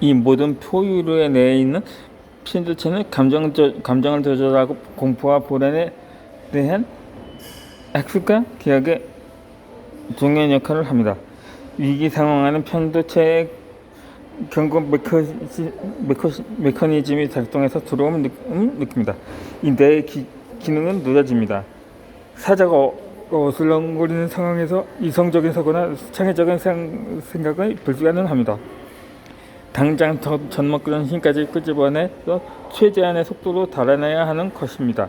이 모든 포유류에 내에 있는 편도체는 감정을 조절하고 공포와 불안에 대한 학습과 기억의 중요한 역할을 합니다. 위기 상황에는 편도체의 경고 메커니즘이 작동해서 두려움을 느낍니다. 이 뇌의 기능은 늦어집니다. 사자가 어슬렁거리는 상황에서 이성적인 사고나 창의적인 생각이 불가능합니다. 당장 젖먹는 힘까지 끄집어내서 최대한의 속도로 달아내야 하는 것입니다.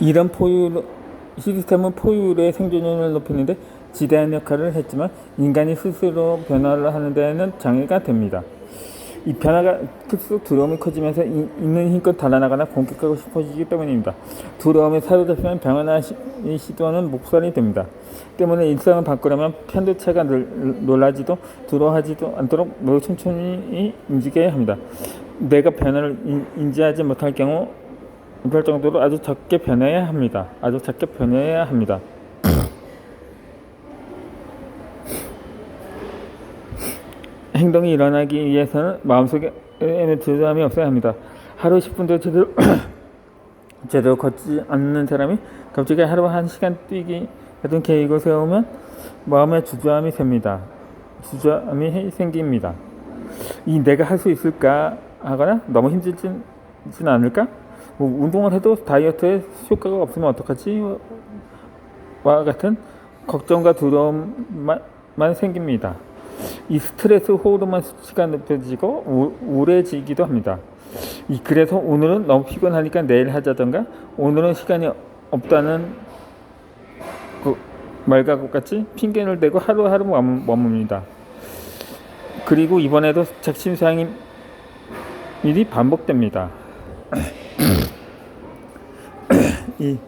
이런 시스템은 포유류의 생존율을 높이는데 지대한 역할을 했지만 인간이 스스로 변화를 하는 데에는 장애가 됩니다. 이 변화가 클수록 두려움이 커지면서 있는 힘껏 달아나거나 공격하고 싶어지기 때문입니다. 두려움에 사로잡히면 병원의 시도는 묵살이 됩니다. 때문에 일상을 바꾸려면 편도체가 놀라지도 두려워하지도 않도록 매우 천천히 움직여야 합니다. 내가 변화를 인지하지 못할 경우 별 정도로 아주 작게 변해야 합니다. 행동이 일어나기 위해서는 마음속에 조절함이 없어야 합니다. 하루 10분도 제대로 걷지 않는 사람이 갑자기 하루 1시간 뛰기 같은 계획을 세우면 마음에 주저함이 생깁니다. 이 내가 할 수 있을까 하거나 너무 힘들진 않을까? 운동을 해도 다이어트에 효과가 없으면 어떡하지? 와 같은 걱정과 두려움만 생깁니다. 이 스트레스 호르몬 수치가 높아지고 우울해지기도 합니다. 그래서 오늘은 너무 피곤하니까 내일 하자던가 오늘은 시간이 없다는 말과 같이 핑계를 대고 하루하루 머뭅니다. 그리고 이번에도 작심삼일 일이 반복됩니다. 이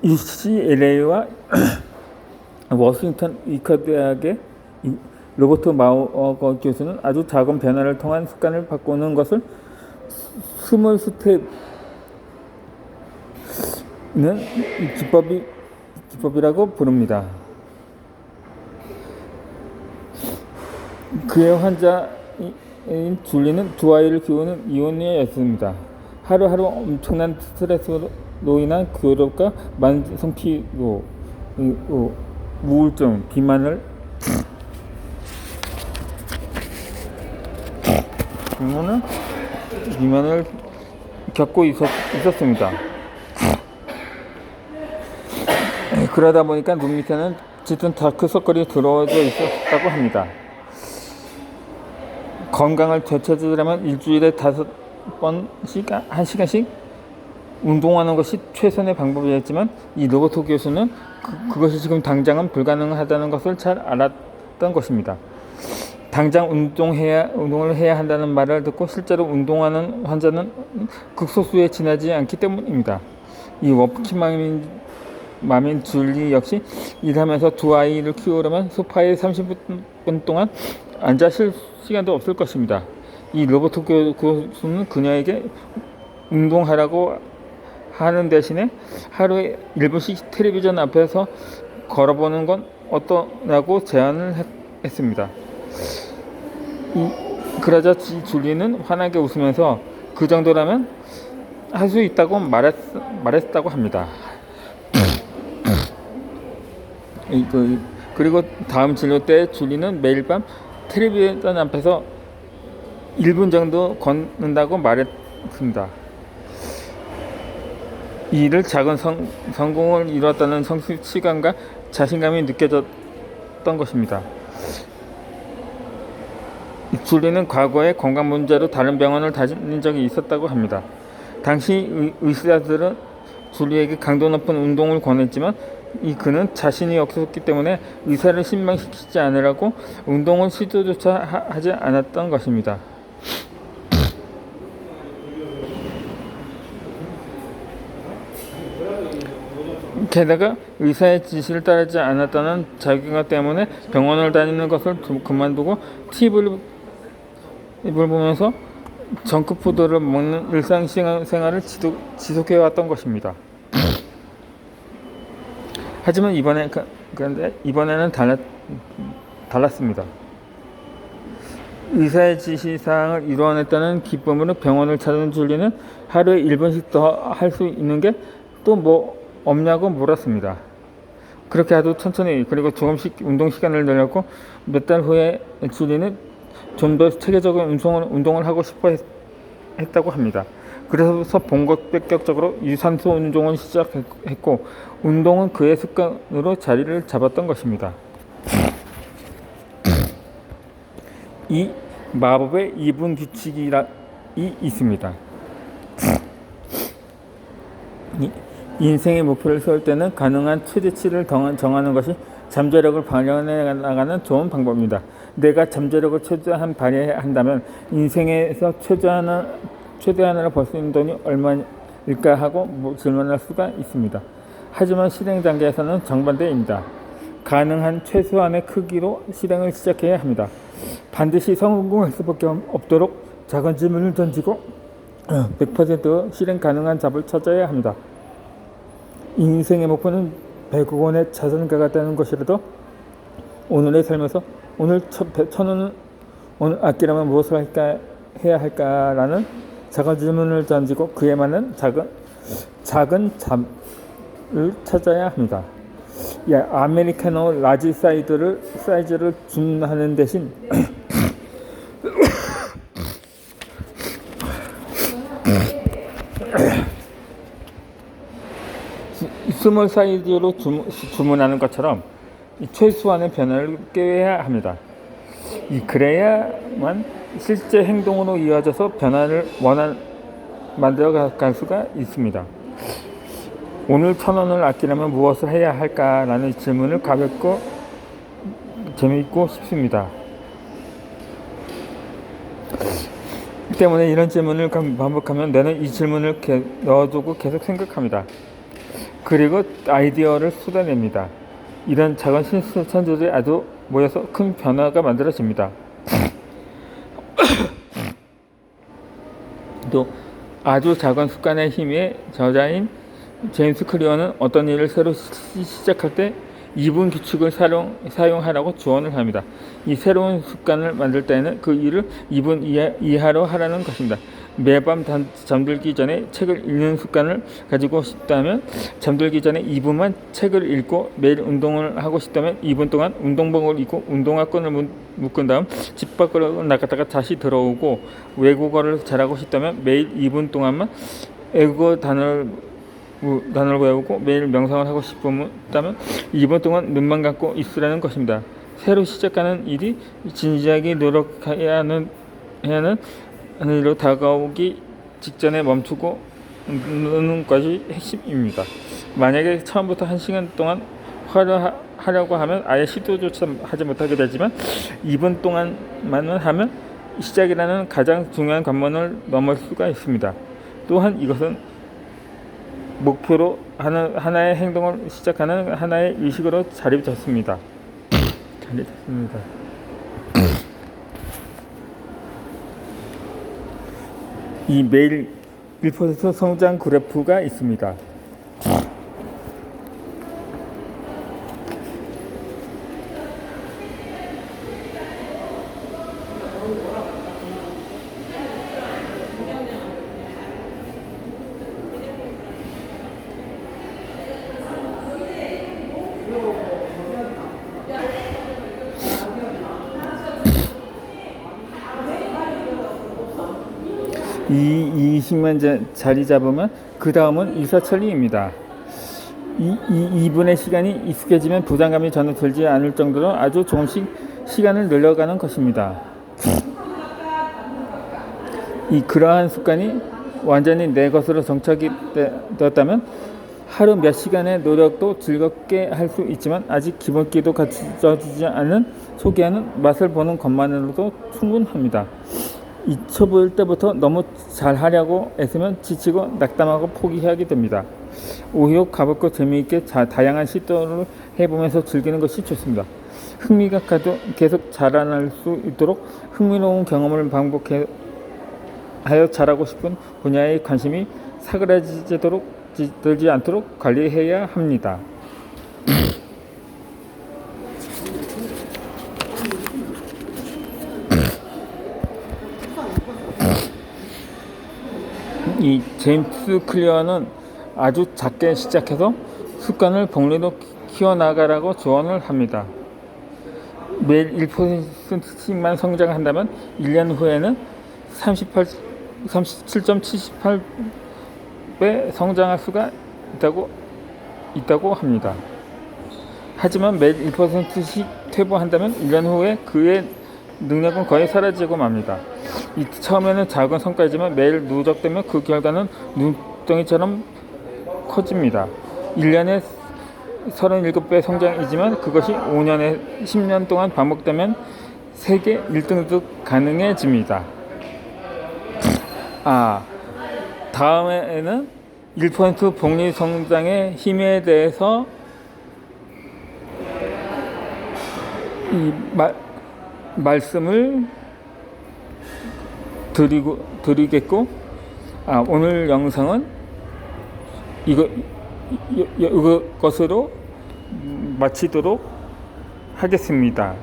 UCLA와 워싱턴 의과대학의 로버트 마우거 교수는 아주 작은 변화를 통한 습관을 바꾸는 것을 스몰 스텝은 기법이라고 부릅니다. 그의 환자인 줄리는 두 아이를 키우는 이혼녀였습니다. 하루하루 엄청난 스트레스로 인한 괴롭과 만성 피로, 우울증, 비만을 겪고 있었습니다. 그러다 보니까 눈 밑에는 짙은 다크서클이 들어져 있었다고 합니다. 건강을 되찾으려면 일주일에 5번씩 1시간씩 운동하는 것이 최선의 방법이었지만 이 로버트 교수는 그것이 지금 당장은 불가능하다는 것을 잘 알았던 것입니다. 당장 운동을 해야 한다는 말을 듣고 실제로 운동하는 환자는 극소수에 지나지 않기 때문입니다. 이 워킹맘인 줄리 역시 일하면서 두 아이를 키우려면 소파에 30분 동안 앉아 쉴 시간도 없을 것입니다. 이 로버트 교수는 그녀에게 운동하라고 하는 대신에 하루에 1분씩 텔레비전 앞에서 걸어보는 건 어떠냐고 제안을 했습니다. 그러자 줄리는 환하게 웃으면서 그 정도라면 할 수 있다고 말했다고 합니다. 그리고 다음 진료 때 줄리는 매일 밤 텔레비전 앞에서 1분 정도 걷는다고 말했습니다. 이 일을 작은 성공을 이뤘다는 성취감과 자신감이 느껴졌던 것입니다. 줄리는 과거에 건강 문제로 다른 병원을 다닌 적이 있었다고 합니다. 당시 의사들은 줄리에게 강도 높은 운동을 권했지만 그는 자신이 없었기 때문에 의사를 실망시키지 않으라고 운동을 시도조차 하지 않았던 것입니다. 게다가 의사의 지시를 따르지 않았다는 자기가 때문에 병원을 다니는 것을 그만두고 TV를 보면서 정크푸드를 먹는 일상생활을 지속해왔던 것입니다. 하지만 그런데 이번에는 달랐습니다. 의사의 지시사항을 이루어냈다는 기쁨으로 병원을 찾은 줄리는 하루에 1번씩 더 할 수 있는 게 또 뭐 없냐고 물었습니다. 그렇게 아주 천천히 그리고 조금씩 운동 시간을 늘렸고 몇 달 후에 줄리는 좀 더 체계적인 운동을 하고 싶어 했다고 합니다. 그래서 본격적으로 유산소 운동을 시작했고 운동은 그의 습관으로 자리를 잡았던 것입니다. 이 마법의 2분 규칙이 있습니다. 인생의 목표를 세울 때는 가능한 최대치를 정하는 것이 잠재력을 발현해 나가는 좋은 방법입니다. 내가 잠재력을 최대한 발휘한다면 인생에서 최대한으로 벌 수 있는 돈이 얼마일까 하고 질문할 수가 있습니다. 하지만 실행 단계에서는 정반대입니다. 가능한 최소한의 크기로 실행을 시작해야 합니다. 반드시 성공할 수밖에 없도록 작은 질문을 던지고 100% 실행 가능한 답을 찾아야 합니다. 인생의 목표는 100억 원의 자산가가 되는 것이라도 오늘의 삶에서 오늘 1,000원을 오늘 아끼려면 무엇을 해야 할까라는 작은 질문을 던지고 그에 맞는 작은 답을 찾아야 합니다. 아메리카노 라지 사이즈를 주문하는 대신 스몰 사이즈로 주문하는 것처럼 최소한의 변화를 꾀해야 합니다. 그래야만 실제 행동으로 이어져서 변화를 만들어 갈 수가 있습니다. 오늘 1,000원을 아끼려면 무엇을 해야 할까라는 질문을 가볍고 재미있고 싶습니다. 때문에 이런 질문을 반복하면 뇌는 이 질문을 넣어두고 계속 생각합니다. 그리고 아이디어를 쏟아냅니다. 이런 작은 실천들이 아주 모여서 큰 변화가 만들어집니다. 또 아주 작은 습관의 힘의 저자인 제임스 클리어는 어떤 일을 새로 시작할 때 2분 규칙을 사용하라고 조언을 합니다. 이 새로운 습관을 만들 때는 그 일을 2분 이하로 하라는 것입니다. 매밤 잠들기 전에 책을 읽는 습관을 가지고 싶다면 잠들기 전에 2분만 책을 읽고 매일 운동을 하고 싶다면 2분 동안 운동복을 입고 운동화끈을 묶은 다음 집 밖으로 나갔다가 다시 들어오고 외국어를 잘하고 싶다면 매일 2분 동안만 외국어 단어를 외우고 매일 명상을 하고 싶다면 2분 동안 눈만 감고 있으라는 것입니다. 새로 시작하는 일이 진지하게 노력해야 하는 일로 다가오기 직전에 멈추고 는 것이 핵심입니다. 만약에 처음부터 1시간 동안 하려고 하면 아예 시도조차 하지 못하게 되지만 2분 동안만 하면 시작이라는 가장 중요한 관문을 넘을 수가 있습니다. 또한 이것은 목표로 하나의 행동을 시작하는 하나의 의식으로 자리 잡습니다. 이 매일 1% 성장 그래프가 있습니다. 이 20만 자리 잡으면 그 다음은 일사천리입니다. 이 2분의 시간이 익숙해지면 부담감이 전혀 들지 않을 정도로 아주 조금씩 시간을 늘려가는 것입니다. 그러한 습관이 완전히 내 것으로 정착이 되었다면 하루 몇 시간의 노력도 즐겁게 할 수 있지만 아직 기본기도 갖춰지지 않은 초기에는 맛을 보는 것만으로도 충분합니다. 초보일 때부터 너무 잘하려고 애쓰면 지치고 낙담하고 포기하게 됩니다. 오히려 가볍고 재미있게 다양한 시도를 해보면서 즐기는 것이 좋습니다. 흥미가 계속 자라날 수 있도록 흥미로운 경험을 반복하여 잘하고 싶은 분야의 관심이 사그라지지 않도록 관리해야 합니다. 이 제임스 클리어는 아주 작게 시작해서 습관을 복리로 키워나가라고 조언을 합니다. 매일 1%씩만 성장한다면 1년 후에는 37.78배 성장할 수가 있다고 합니다. 하지만 매일 1%씩 퇴보한다면 1년 후에 그의 능력은 거의 사라지고 맙니다. 처음에는 작은 성과이지만 매일 누적되면 그 결과는 눈덩이처럼 커집니다. 1년에 37배 성장이지만 그것이 5년에 10년 동안 반복되면 세계 1등도 가능해집니다. 다음에는 1% 복리 성장의 힘에 대해서 말씀을 드리겠고, 오늘 영상은 이것으로 마치도록 하겠습니다.